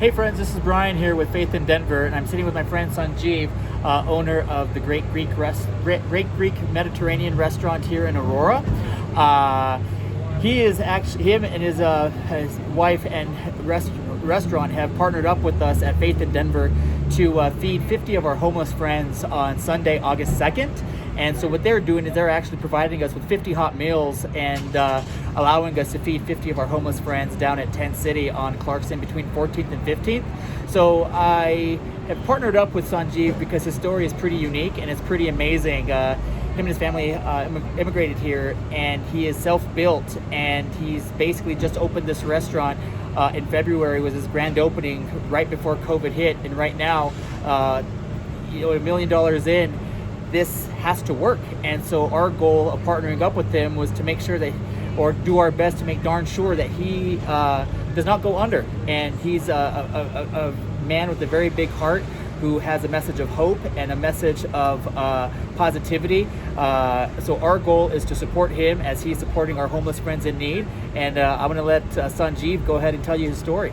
Hey friends, this is Brian here with Faith in Denver, and I'm sitting with my friend Sanjeev, owner of the Great Greek Mediterranean restaurant here in Aurora. He is actually, him and his wife and restaurant have partnered up with us at Faith in Denver to feed 50 of our homeless friends on Sunday, August 2nd. And so what they're doing is they're actually providing us with 50 hot meals and allowing us to feed 50 of our homeless friends down at Tent City on Clarkson between 14th and 15th. So I have partnered up with Sanjeev because his story is pretty unique and it's pretty amazing. Him and his family immigrated here, and he is self-built, and he's basically just opened this restaurant in February. Was his grand opening right before COVID hit, and right now, $1 million in, this has to work. And so our goal of partnering up with him was to make sure that, or do our best to make darn sure that he does not go under. And he's a man with a very big heart who has a message of hope and a message of positivity. So our goal is to support him as he's supporting our homeless friends in need. And I'm gonna let Sanjeev go ahead and tell you his story.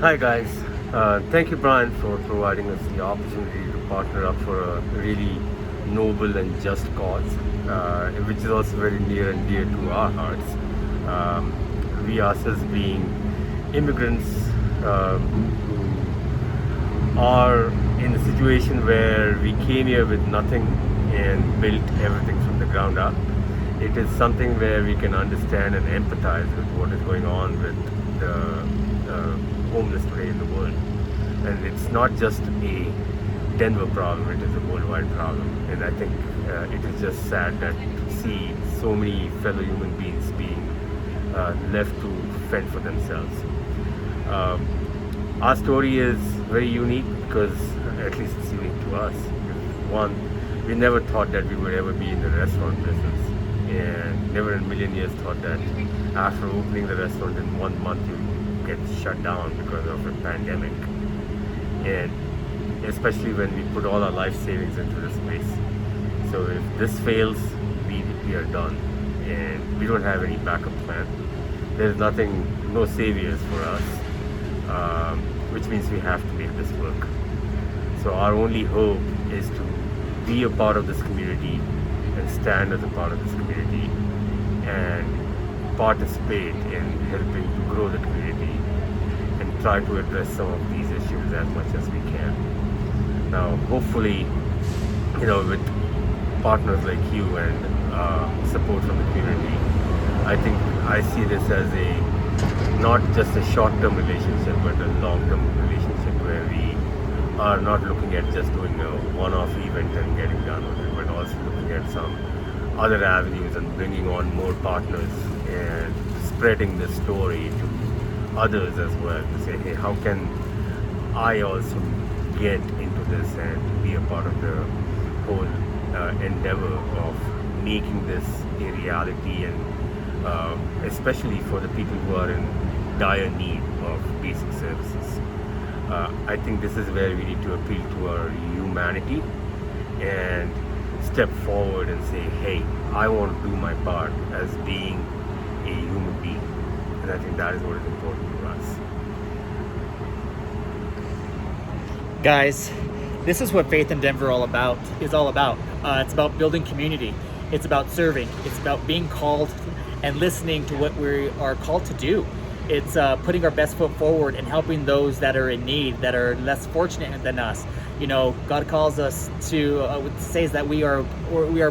Hi guys, thank you Brian for providing us the opportunity to partner up for a really noble and just cause, which is also very near and dear to our hearts. We ourselves being immigrants who are in a situation where we came here with nothing and built everything from the ground up. It is something where we can understand and empathize with what is going on with the homeless today in the world. And it's not just a Denver problem, it is a worldwide problem. And I think it is just sad that to see so many fellow human beings being left to fend for themselves. Our story is very unique because, at least it's unique to us. One, we never thought that we would ever be in the restaurant business, and never in a million years thought that after opening the restaurant in 1 month you get shut down because of a pandemic. And especially when we put all our life savings into this space. So if this fails, we are done, and we don't have any backup plan. There's nothing, no saviors for us. Which means we have to make this work. So our only hope is to be a part of this community and stand as a part of this community and participate in helping to grow the community and try to address some of these issues as much as we can. Now, hopefully, with partners like you and support from the community, I think I see this as not just a short-term relationship, but a long-term relationship where we are not looking at just doing a one-off event and getting done with it, but also looking at some other avenues and bringing on more partners and spreading the story to others as well, to say, hey, how can I also get into this and be a part of the whole endeavor of making this a reality, and especially for the people who are in dire need of basic services. I think this is where we need to appeal to our humanity and step forward and say, hey, I want to do my part as being a human being. And I think that is what is important to us. Guys, this is what Faith in Denver is all about. It's about building community. It's about serving. It's about being called and listening to what we are called to do. It's putting our best foot forward and helping those that are in need, that are less fortunate than us. God calls us to, says that we are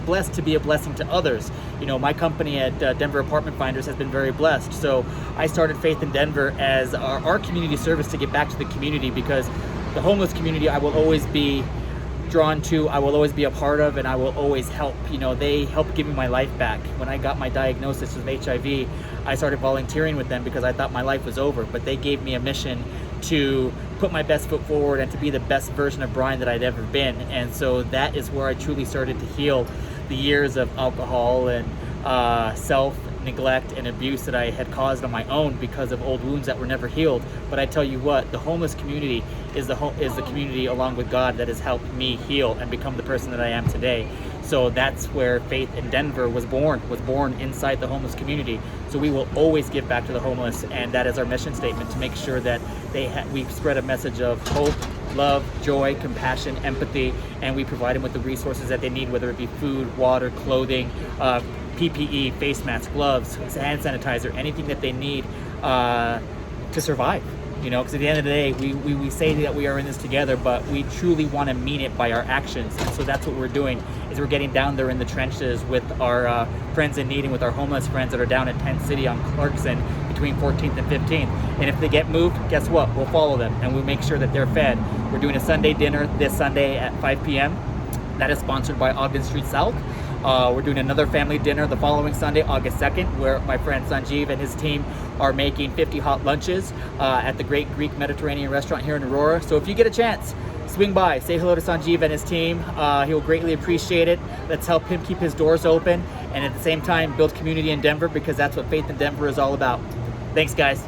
blessed to be a blessing to others. My company at Denver Apartment Finders has been very blessed. So I started Faith in Denver as our community service to get back to the community, because the homeless community I will always be drawn to, I will always be a part of, and I will always help. They helped give me my life back. When I got my diagnosis of HIV, I started volunteering with them because I thought my life was over, but they gave me a mission to put my best foot forward and to be the best version of Brian that I'd ever been. And so that is where I truly started to heal the years of alcohol and self-neglect and abuse that I had caused on my own because of old wounds that were never healed. But I tell you what, the homeless community is the community, along with God, that has helped me heal and become the person that I am today. So that's where Faith in Denver was born inside the homeless community. So we will always give back to the homeless, and that is our mission statement, to make sure that we spread a message of hope, love, joy, compassion, empathy, and we provide them with the resources that they need, whether it be food, water, clothing, PPE, face masks, gloves, hand sanitizer, anything that they need to survive. You know, because at the end of the day, we say that we are in this together, but we truly want to mean it by our actions. And so that's what we're doing, is we're getting down there in the trenches with our friends in need and with our homeless friends that are down at Tent City on Clarkson between 14th and 15th. And if they get moved, guess what? We'll follow them and we'll make sure that they're fed. We're doing a Sunday dinner this Sunday at 5 p.m. That is sponsored by Ogden Street South. We're doing another family dinner the following Sunday, August 2nd, where my friend Sanjeev and his team are making 50 hot lunches at the Great Greek Mediterranean Restaurant here in Aurora. So if you get a chance, swing by, say hello to Sanjeev and his team. He'll greatly appreciate it. Let's help him keep his doors open, and at the same time build community in Denver, because that's what Faith in Denver is all about. Thanks, guys.